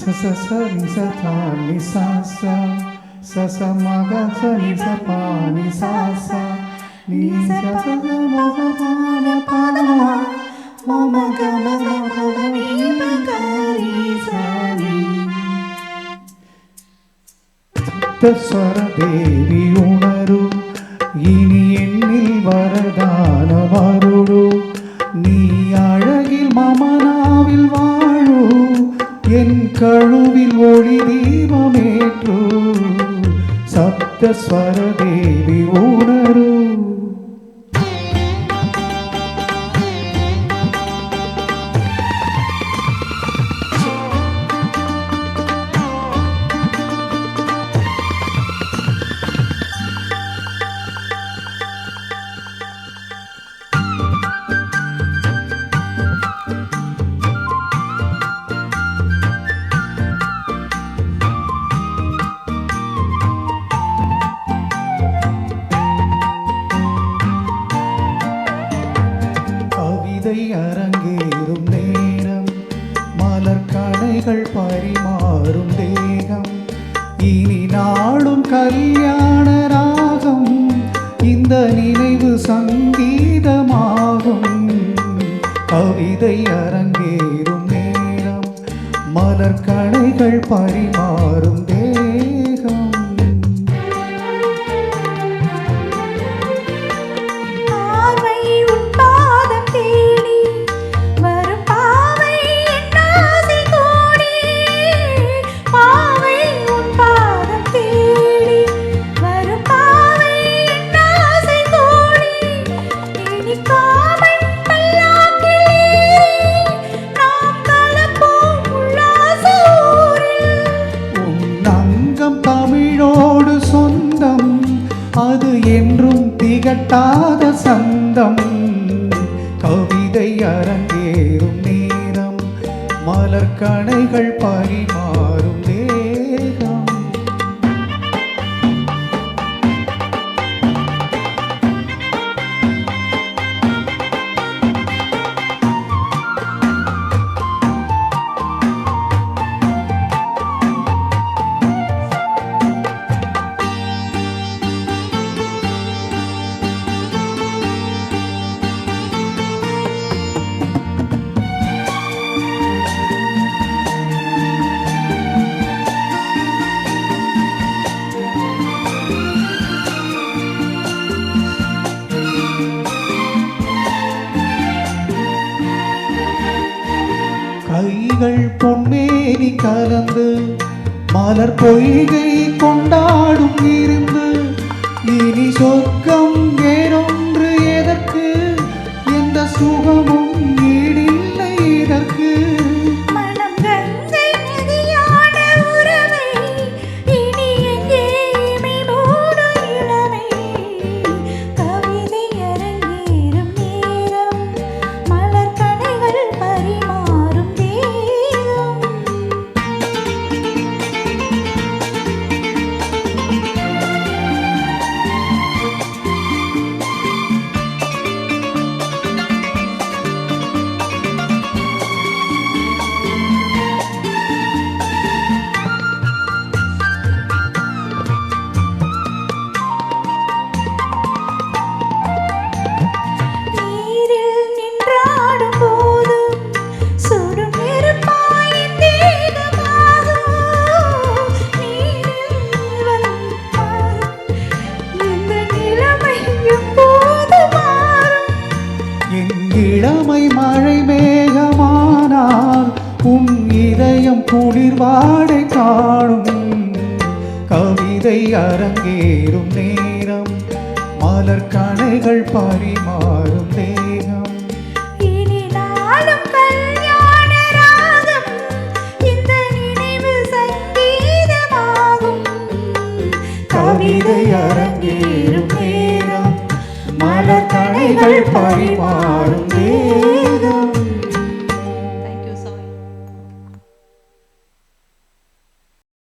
sa sa sa ni sa tha ni sa sa sa sa ma ga sa ni sa pa ni sa sa ni sa sa ga ma sa pa ma pa ma ma ma ga ma ga ma ma ni ma ga ri sa ni சப்தஸ்வர தேவி உணரு இனி எண்ணில் வரதான வருடு நீ அழகில் மமனாவில் வாழு என் கழுவில் ஒளி தீபமேற்று சப்தஸ்வர தேவி உணரு அரங்கேறும் நேரம் மலர் கணைகள் பரிமாறும் தேகம் இனி நாளும் கல்யாண ராகம் இந்த நினைவு சங்கீதமாகும் கவிதை அரங்கேறும் நேரம் மலர் கணைகள் பரிமாறும் தேகம் அது என்றும் திகட்டாத சந்தம் கவிதை அரங்கேறும் நேரம் மலர் கணைகள் பரிமாறும் தேகம் கைகள் பொன்மேனி கலந்து மலர் பொய்கை கொண்டாடும் இருந்து இனி சொர்க்கம் வேறொன்று எதற்கு எந்த சுகமும் ஈடில்லை இதற்கு இளமை மழை மேகமானால் உன் இதயம் குளிர்வாடை காணும் கவிதை அரங்கேறும் நேரம் மலர் கணைகள் பரிமாறும் தேகம் இனி நாளும் கல்யாண ராகம் இந்த நினைவு சங்கீதமாகும் கவிதை அரங்கேறும் நேரம் மலர் கணைகள் பரிமாறும் தேகம்